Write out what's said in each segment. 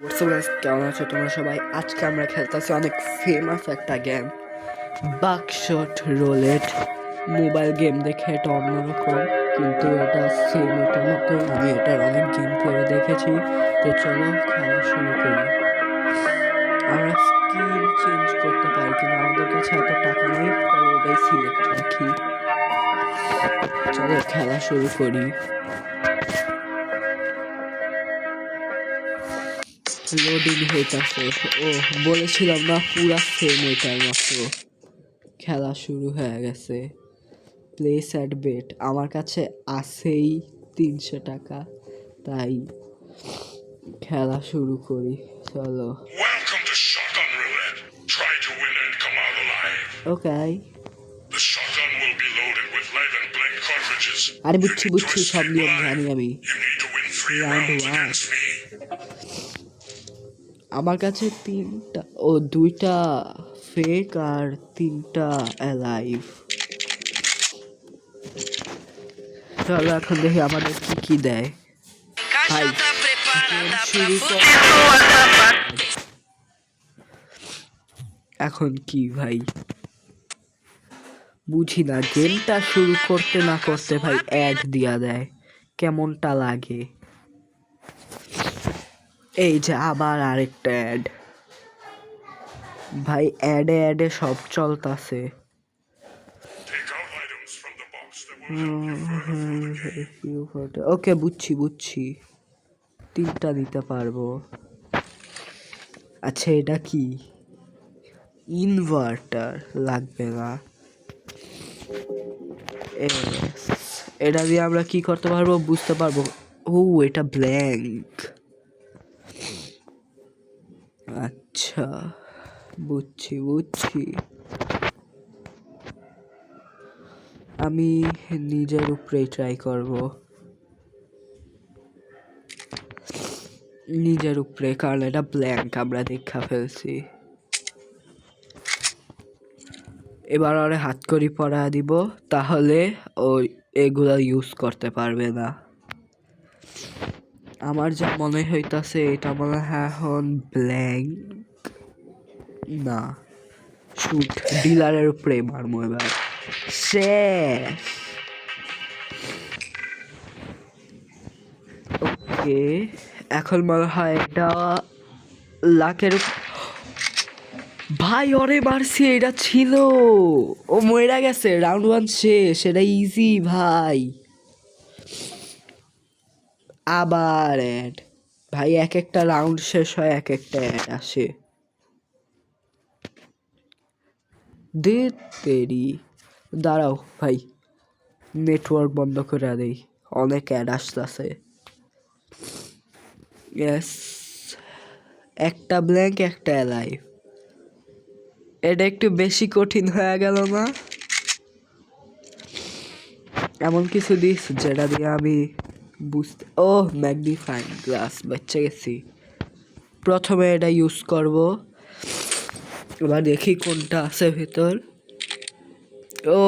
WhatsApp guys, কেমন আছো তোমরা সবাই? আজকে আমরা খেলতেছি অনেক ফেমাস একটা গেম, বাকশট রোলেট। মোবাইল গেম দেখে এটা অন্যরকম, কিন্তু এটা সেম এটার মতোই। আমি এটার অনেক গেম প্লে দেখেছি। তো চলো খেলা শুরু করি। আমরা স্কিন চেঞ্জ করতে পারি, কিন্তু আমাদের কাছে এত টাকা নেই, তাই এটাই সিলেক্ট রাখি। চলো খেলা শুরু করি। লোডিং হইতাছে। ও বলেছিলাম না, পুরা সেম ওইটার মতো। খেলা শুরু হয়ে গেছে। প্লেস অ্যাট বেট আমার কাছে আছেই 300 টাকা, তাই খেলা শুরু করি। চলো। Welcome to Shotgun Roulette. Try to win and come out alive. Okay, The shotgun will be loaded with lead and blank cartridges. আরে You বুঝছি need to বুঝছি, সব escape নিয়ম alive. জানি আমি। You need to win 3 Round rounds one. against me. আমার কাছে 2টা ফেক আর 3টা অ্যালাইভ। চলো এখন দেখি আমাদের কি কি দেয়। ভাই, গেম শুরু কর। এখন কি ভাই বুঝি না, গেমটা শুরু করতে না করতে ভাই অ্যাড দিয়া দেয়, কেমনটা লাগে। এই যে আবার আরেকটা অ্যাড। ভাই অ্যাডে অ্যাডে সব চলতাছে। Take out items from the box that will help you further through the game. ওকে, বুঝছি বুঝছি, 3টা দিতে পারবো। আচ্ছা, এটা কি? ইনভার্টার লাগবে না। এটা দিয়ে আমরা কি করতে পারবো বুঝতে পারবো। ও, এটা ব্ল্যাঙ্ক। আচ্ছা, বুঝছি বুঝছি। আমি নিজের উপরেই ট্রাই করব, নিজের উপরে, কারণ এটা ব্ল্যাঙ্ক আমরা দেখা ফেলছি। এবার ওরে হাত করি পড়া দিব, তাহলে ও এগুলা ইউজ করতে পারবে না। আমার যা মনে হইতাছে এটা মনে হয় এখন ব্ল্যাঙ্ক না। শুট, ডিলারের উপরে মারমো এবার। শেষ। ওকে, এখন মনে হয় এটা লাখের। ভাই ওরে মারছি, এটা ছিল। ও মরে গেছে, রাউন্ড 1 শেষ। এটা ইজি ভাই। আবার অ্যাড। ভাই এক একটা রাউন্ড শেষ হয়, এক একটা অ্যাড আসে। দে তেরি, দাঁড়াও ভাই, নেটওয়ার্ক বন্ধ করে দেই, অনেক অ্যাড আসতেছে। ইয়েস, একটা ব্ল্যাঙ্ক একটা অ্যালাইভ। এটা একটু বেশি কঠিন হয়ে গেল না? এমন কিছু দিস যেটা দিয়ে আমি বুঝতে। ও, ম্যাগনিফাইং গ্লাস, বাচ্চা গেছি। প্রথমে এটা ইউজ করব, এবার দেখি কোনটা আছে ভেতর। ও,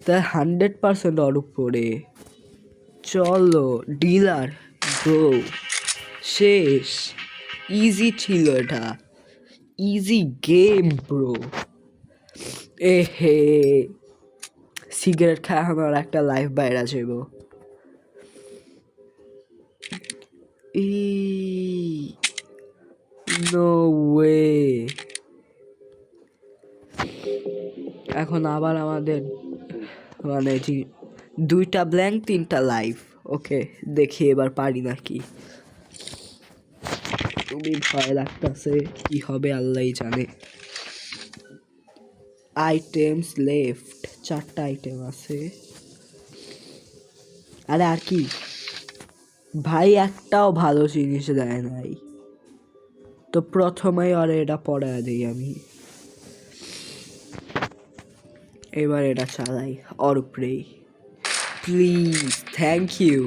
তাই 100% ওর উপরে। চলো ডিলার ব্রো, শেষ। ইজি ছিল এটা, ইজি গেম ব্রো। এ হে, সিগারেট খায় আমার একটা লাইফ বাইরে যাইব। No way. এখন আবার আমাদের মানে 2টা ব্ল্যাঙ্ক 3টা লাইফ। ওকে, দেখি এবার পারি নাকি। তুমি ভয় লাগতেছে, কি হবে আল্লাহই জানে। আইটেমস লেফট, 4টা আইটেম আছে। আরে আর কি ভাই, একটাও ভালো জিনিস দেয় নাই। তো প্রথমেই আর এটা পড়ায় দিই আমি। এবার এটা চালাই ওর উপরেই, প্লিজ, থ্যাংক ইউ।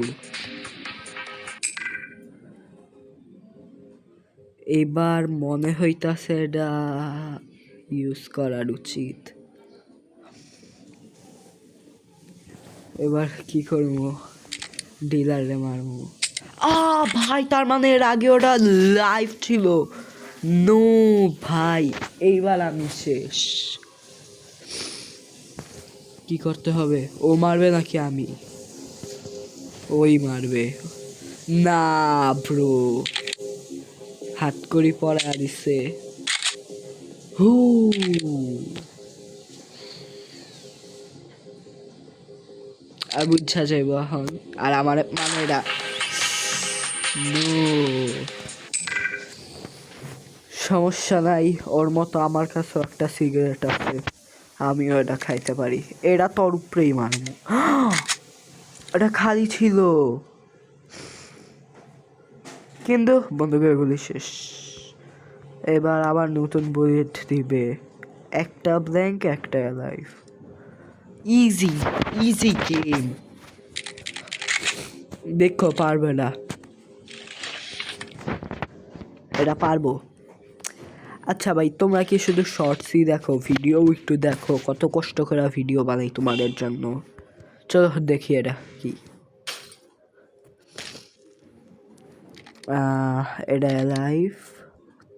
এবার মনে হইতাছে এটা ইউজ করার উচিত। এবার কি করবো, ডিলারে মারবো। ভাই তার মানে এর আগে ওটা লাইভ ছিল। নো ভাই, এইবার আমি শেষ। কি করতে হবে? ও মারবে নাকি আমি? ওই মারবে। না ব্রো, হাত করি পড়া দিছে। হু, আর বুঝা যাইব এখন। আর আমার মানে এটা নো, সমস্যা নাই, ওর মতো আমার কাছে একটা সিগারেট আছে, আমিও এটা খাইতে পারি। এটা তোর উপরেই মারবো। এটা খালি ছিল, কিন্তু বন্ধুকে গুলি শেষ। এবার আবার নতুন বুলেট দিবে, একটা ব্ল্যাঙ্ক একটা লাইফ। ইজি ইজি গেম, দেখো পারবে না, এটা পারবো। আচ্ছা ভাই, তোমরা কি শুধু শর্টসই দেখো, ভিডিও একটু দেখো? কত কষ্ট করে ভিডিও বানাই তোমাদের জন্য। চলো দেখি এটা কি। এটা লাইফ,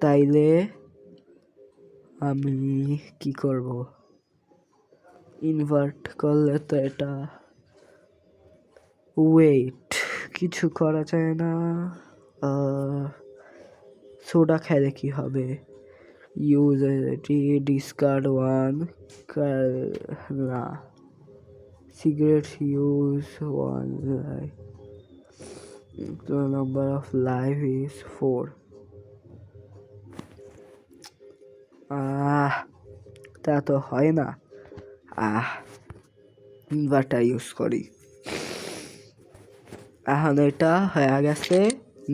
তাইলে আমি কি করব? ইনভার্ট করলে তো এটা, ওয়েট, কিছু করা যায় না। সোডা খেলে কি হবে? ইউজ ডিসকার্ড ওয়ান, না, cigarette use one, the number of life is 4. তা তো হয় না। ইনভার্টার ইউজ করি। এখন এটা হয়ে গেছে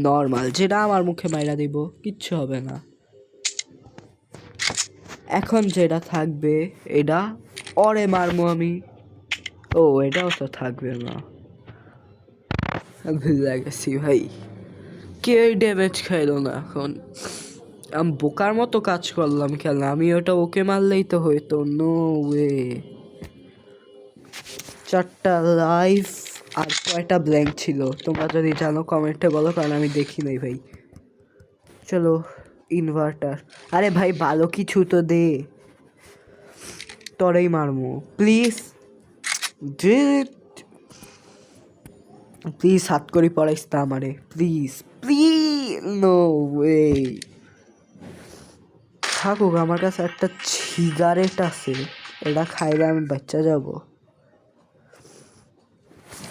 নর্মাল, যেটা আমার মুখে মাইরা দিব, কিচ্ছু হবে না। এখন যেটা থাকবে এটা অরে মারমো আমি। ও, এটাও তো থাকবে না, ভুলে গেছি ভাই। কে ড্যামেজ খাইলো না এখন? আমি বোকার মতো কাজ করলাম খেলা, আমি ওটা ওকে মারলেই তো হইতো। No way. 4টা লাইফ আর কয়টা ব্ল্যাঙ্ক ছিল তোমরা যদি জানো কমেন্টে বলো, কারণ আমি দেখি নাই ভাই। চলো ইনভার্টার, আরে ভাই ভালো কিছু তো দে, তোরেই মারমু প্লিজ। প্লিজ হাত করি পড়াইস তা আমারে, প্লিজ প্লিজ। No way. থাকুক, আমার কাছে একটা সিগারেট আছে, এটা খাইলে আমি বাচ্চা যাব।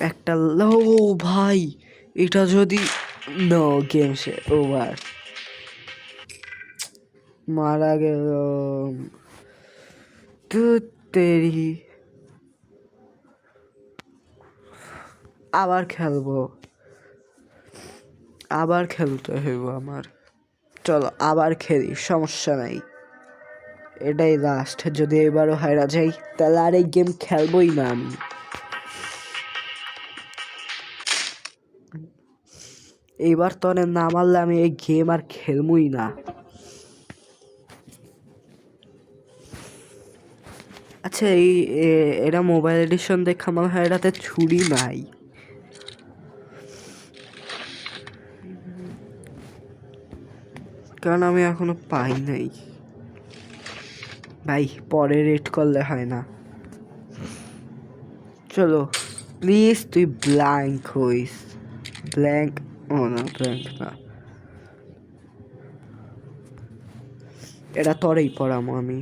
একটা লো ভাই, এটা যদি নো, গেম সে ওভার, মারা গেল। তেরি, আবার খেলবো, আবার খেলতে হইব আমার। চলো আবার খেলি, সমস্যা নাই, এটাই লাস্ট। যদি এবারও হারা যাই তাহলে আর এই গেম খেলবোই না আমি। এইবার তো না মারলে আমি এই গেম আর খেলবই না। আচ্ছা, এটা মোবাইল এডিশন দেখা মনে হয় এটাতে ছুরি নাই। কারণ আমি এখনো পাই নাই ভাই, পরে রেড করলে হয় না। চলো প্লিজ, তুই ব্ল্যাঙ্ক হইস। ব্ল্যাঙ্ক, ও না ব্ল্যাঙ্ক না, এটা তোরেই পড়ামো আমি।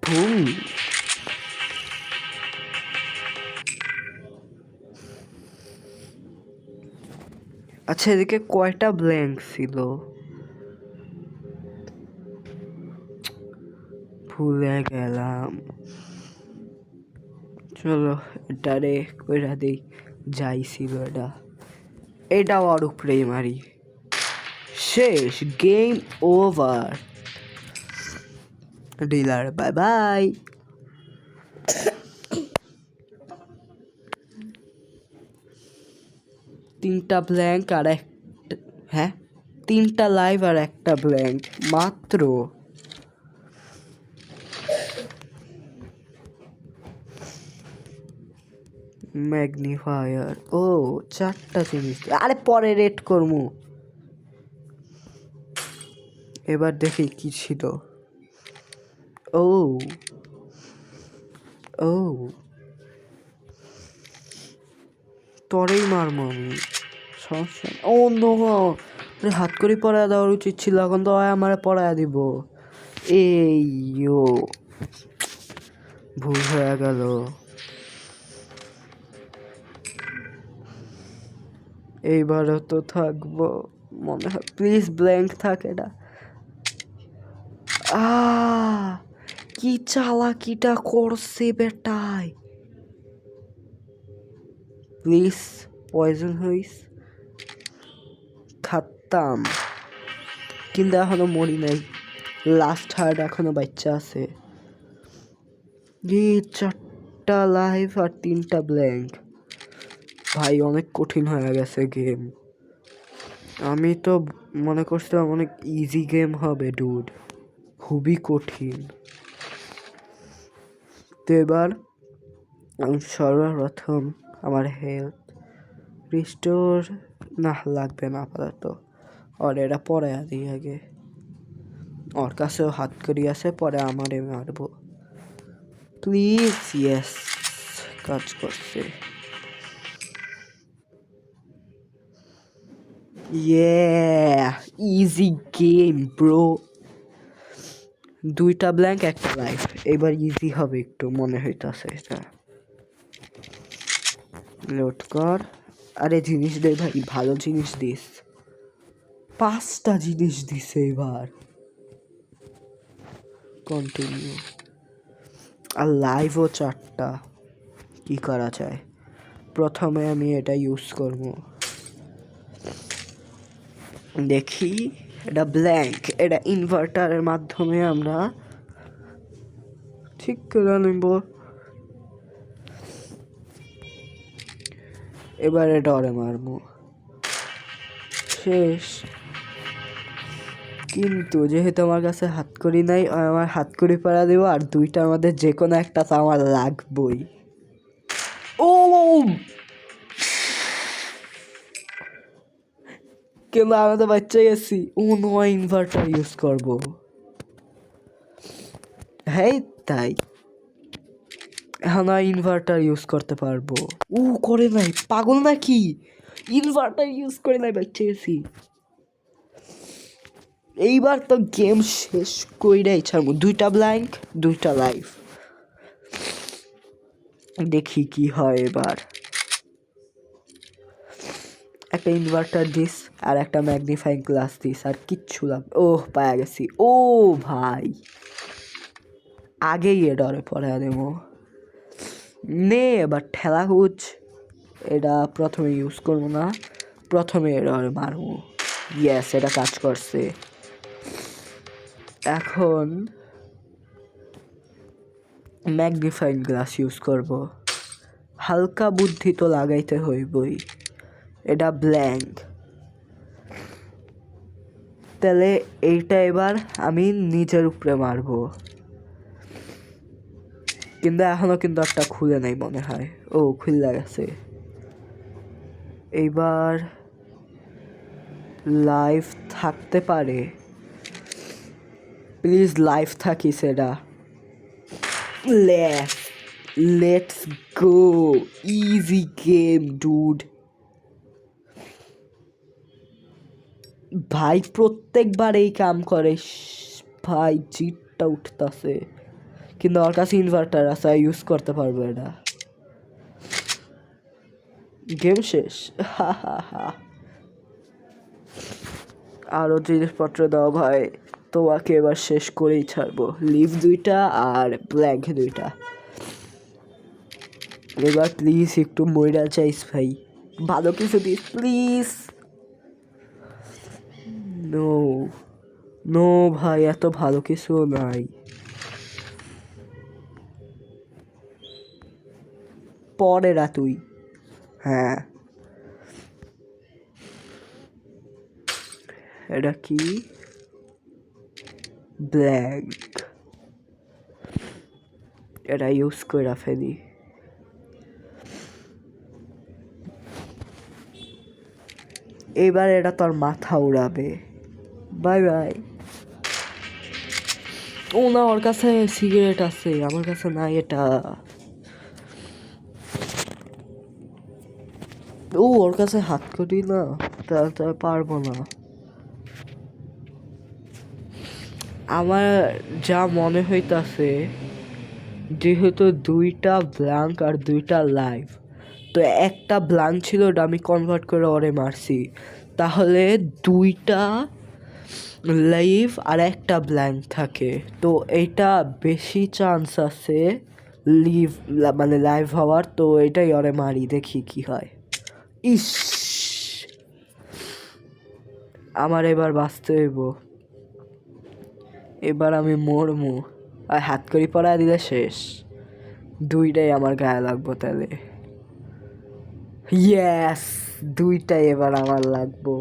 বুম। আচ্ছা, এদিকে কয়টা ব্ল্যাঙ্ক ছিল? ভুলে গেলাম। চলো এটারে কইরা দিই, যাই ছিল এটা, এটাও আর উপরেই মারি। শেষ, game over. Dealer bye bye. 3টা ব্ল্যাঙ্ক আর একটা, হ্যাঁ 3টা লাইভ আর একটা ব্ল্যাঙ্ক মাত্র। ম্যাগনিফায়ার, ও 4টা জিনিস, আরে পরে রেড করমু। এবার দেখি কি ছিল। ও ও তরেই মারমু আমি, সমস্যা নেই। ও নো, হাত করে পড়ায় দেওয়ার উচিত ছিল, এখন তো আমার পড়ায় দিব। এই ভুল হয়ে গেল। এইবারও তো থাকবো মনে হয়, প্লিজ ব্ল্যাঙ্ক থাক এটা। কি চালাকিটা করছে বেটাই, প্লিজ পয়জন হইস, খাতাম। কিন্তু এখনো মরি নাই, লাস্ট হার্ট এখনো বাচ্চা আছে। 4টা লাইফ আর 3টা ব্ল্যাঙ্ক, ভাই অনেক কঠিন হয়ে গেছে গেম। আমি তো মনে করছিলাম অনেক ইজি গেম হবে ডুড, খুবই কঠিন। তো এবার আমি সর্বপ্রথম আমার হেলথ রিস্টোর না লাগবে না আপাতত, আর এটা পরে দিই আগে। ওর কাছেও হাত করি আছে, পরে আমারে মারবো প্লিজ। ইয়েস, কাজ করছে। ইজি গেম ব্রো, 2টা ব্ল্যাঙ্ক 1টা লাইফ, এবার ইজি হবে একটু মনে হইতাছে। এটা লোড কর, আরে জিনিস দে ভাই, ভালো জিনিস দিস। 5টা জিনিস দিছে এবার, কন্টিনিউ। আর লাইভও 4টা, কি করা যায়? প্রথমে আমি এটা ইউজ করব, দেখি। এটা ব্ল্যাঙ্ক, এটা ইনভার্টারের মাধ্যমে আমরা ঠিক করে নেব। এবারে ডরে মারবো, শেষ। কিন্তু যেহেতু আমার কাছে হাতকড়ি নাই, আমার হাতকড়ি পাড়া দেব, আর 2টার মধ্যে যে কোনো একটা তো আমার লাগবই। ও কিন্তু আমি তো বাচ্চা গেছি। নয় ইনভার্টার ইউজ করব, হ্যাঁ তাই এখন ইনভার্টার ইউজ করতে পারবো। করে নাই, পাগল নাকি? ইনভার্টার ইউজ করে নাই, বাচ্চা গেছি। এইবার তো গেম শেষ কইরাই ছাড়বো। 2টা ব্ল্যাঙ্ক 2টা লাইফ, দেখি কি হয় এবার। একটা ইনভার্টার দিস আর একটা ম্যাগনিফাইং গ্লাস দিস, আর কিচ্ছু লাগবে। পায়া গেছি। ভাই আগেই এ ডরে পড়া দেব। নে এবার ঠেলা হুচ, এটা প্রথমে ইউজ করবো না, প্রথমে ডরে মারবো। ইয়েস, এটা কাজ করছে। এখন ম্যাগনিফাইং গ্লাস ইউজ করব, হালকা বুদ্ধি তো লাগাইতে হইবই। এটা ব্ল্যাঙ্ক, তাহলে এইটা এবার আমি নিজের উপরে মারবো। কিন্তু এখনো কিন্তু একটা খুলে নাই মনে হয়। খুলে গেছে। এইবার লাইফ থাকতে পারে, প্লিজ লাইফ থাকিস। এটা let's go, easy game dude. ভাই প্রত্যেকবার এই কাম করে ভাই, জিটটা উঠতাছে। কিন্তু ওর কাছে ইনভার্টার আছে, ইউজ করতে পারবো। এটা গেম শেষ। আরো জিনিসপত্র দাও ভাই, তোমাকে এবার শেষ করেই ছাড়বো। লিভ 2টা আর ব্ল্যাঙ্ক 2টা। এবার প্লিজ একটু মইরা চাইস ভাই, ভালো কিছু দিস প্লিজ। নো নো ভাই, এত ভালো কিছু নাই। পরেরা তুই, হ্যাঁ। এটা কি? ব্ল্যাঙ্ক, এটা ইউজ করে ফেলি। এবার এটা তোর মাথা উড়াবে। Bye bye. ও না, ওর কাছে সিগারেট আছে, আমার কাছে নাই এটা। ও ওর কাছে হাত করি না, তা পারবো না। আমার যা মনে হইতাছে, যেহেতু দুইটা ব্ল্যাঙ্ক আর দুইটা লাইভ, তো একটা ব্ল্যাঙ্ক ছিল, ওটা আমি কনভার্ট করে ওরে মারছি, তাহলে দুইটা লাইভ আর একটা ব্ল্যাঙ্ক থাকে। তো এইটা বেশি চান্স আছে লিভ, মানে লাইভ হওয়ার। তো এটাই ওরে মারি, দেখি কি হয়। ইস, আমার এবার বাঁচতে হইব। এবার আমি মরমু, আর হাত করি পড়া দিলে শেষ। দুইটাই আমার গায়ে লাগবো তাহলে। ইয়েস, দুইটাই এবার আমার লাগবো।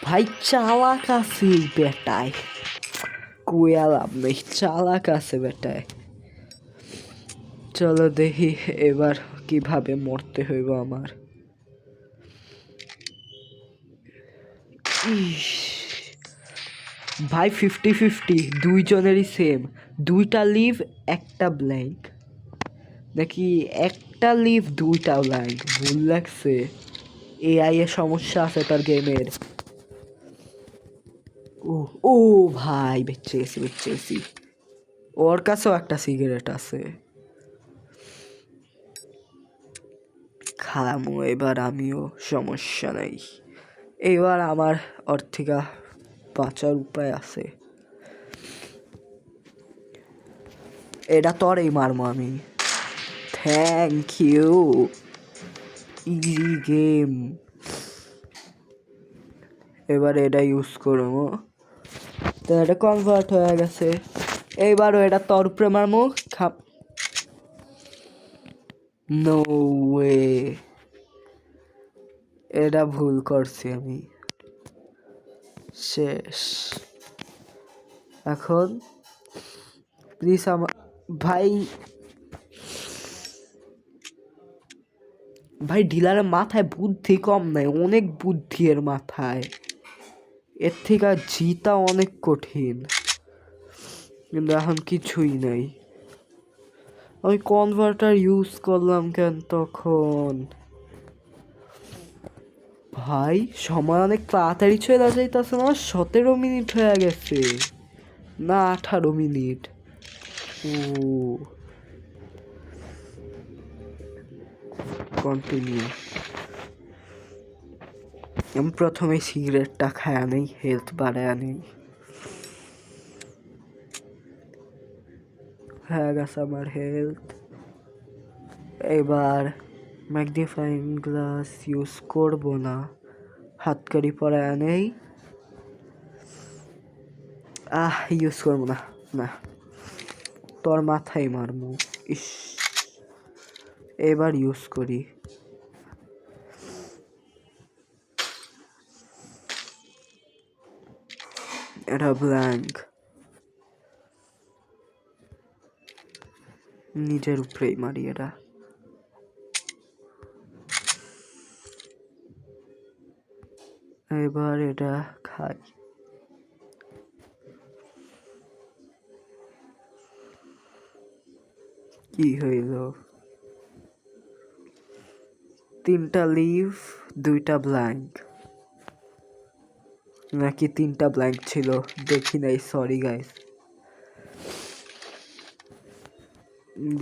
ভাই চালাক আছে এই বেটায়, কুয়া লাভ নেই, চালাক আছে বেটায়। চলো দেখি এবার কিভাবে মরতে হইব আমার। ইস, ভাই 50-50, দুইজনেরই সেম। দুইটা লিভ একটা ব্ল্যাঙ্ক, নাকি একটা লিভ দুইটা ব্ল্যাঙ্ক? ভুল লাগছে, এআই এর সমস্যা আছে তার গেমের। ও ও ভাই, বেঁচে গেছি। ওর কাছেও একটা সিগারেট আছে, খামো এবার আমিও, সমস্যা নাই। এবার আমার ওর থেকে বাঁচার উপায় আছে। এটা তোরই মারমো আমি। Thank you, easy game. এবার এটা ইউজ করবো, তো এটা কনভার্ট হয়ে গেছে। এইবারও এটা তোর উপরে মারমো। খাপ, নো ওয়ে, এটা ভুল করছি আমি, শেষ। এখন প্লিজ আমার ভাই, ডিলারের মাথায় বুদ্ধি কম নাই, অনেক বুদ্ধি এর মাথায়। এর থেকে জিতা অনেক কঠিন, কিন্তু এখন কিছুই নাই। আমি কনভার্টার ইউজ করলাম কেন তখন? ভাই সময় অনেক তাড়াতাড়ি চলে যাইতেছে না, 17 মিনিট হয়ে গেছে, না 18 মিনিট। ও কন্টিনিউ। আমি প্রথমে সিগারেটটা খায়া নেই, হেলথ বাড়ায়া নেই। হয়ে গেছে আমার হেলথ। এবার ম্যাগনিফাইং গ্লাস ইউজ করব না, হাতকারি পরায়া নেই। ইউজ করবো না, না তোর মাথায় মারমু। ইস, এবার ইউজ করি। এটা ব্ল্যাঙ্ক, নিজের উপরেই মারি এটা। এবার এটা খাই। কি হইল? 3টা লিভ 2টা ব্ল্যাঙ্ক, নাকি 3টা ব্ল্যাঙ্ক ছিল, দেখি নাই, সরি গাইস।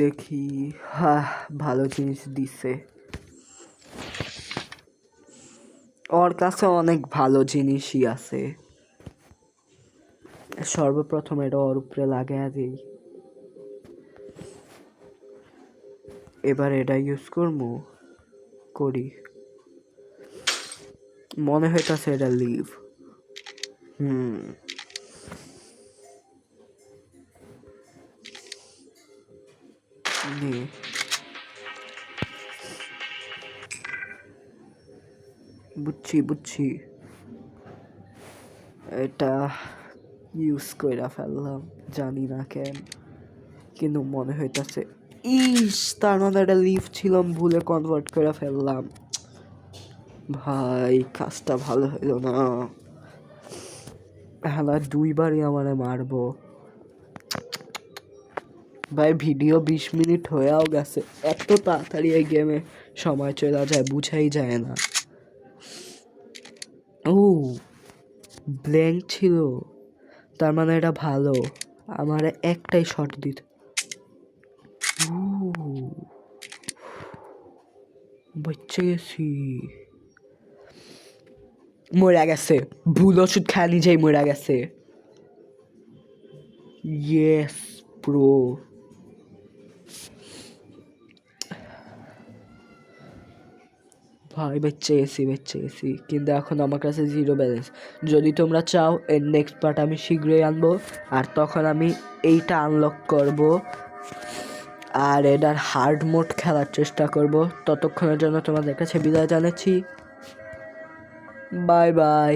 দেখি, ভালো জিনিস দিছে, ওর কাছে অনেক ভালো জিনিসই আছে। সর্বপ্রথম এটা ওর উপরে লাগাইয়া দিই। এবার এটা ইউজ করবো, করি। মনে হইতাছে এটা লিভ। নে, বুঝছি। এটা ইউজ কইরা ফেললাম, জানি না কেন, কিন্তু মনে হইতাছে। ইস, তার মানে এটা লিভ ছিলাম, ভুলে কনভার্ট করে ফেললাম। ভাই কাজটা ভালো হইল না, হ্যাঁ দুইবারই আমারে মারবো। ভাই ভিডিও 20 মিনিট হয়েও গেছে, এত তাড়াতাড়ি এই গেমে সময় চলে যায় বুঝাই যায় না। ও ব্ল্যাঙ্ক ছিল, তার মানে এটা ভালো, আমার একটাই শট দিত। বেঁচে গেছি, মরে গেছে, ভুল ওষুধ খায় নিজেই মরে গেছে। ইয়েস প্রো, ভাই বেঁচে গেছি, কিন্তু এখন আমার কাছে 0 ব্যালেন্স। যদি তোমরা চাও এর নেক্সট পার্ট আমি শীঘ্রই আনবো, আর তখন আমি এইটা আনলক করব আর এটার হার্ড মোড খেলার চেষ্টা করব। ততক্ষণের জন্য তোমাদের কাছে বিদায় জানাচ্ছি, বাই বাই।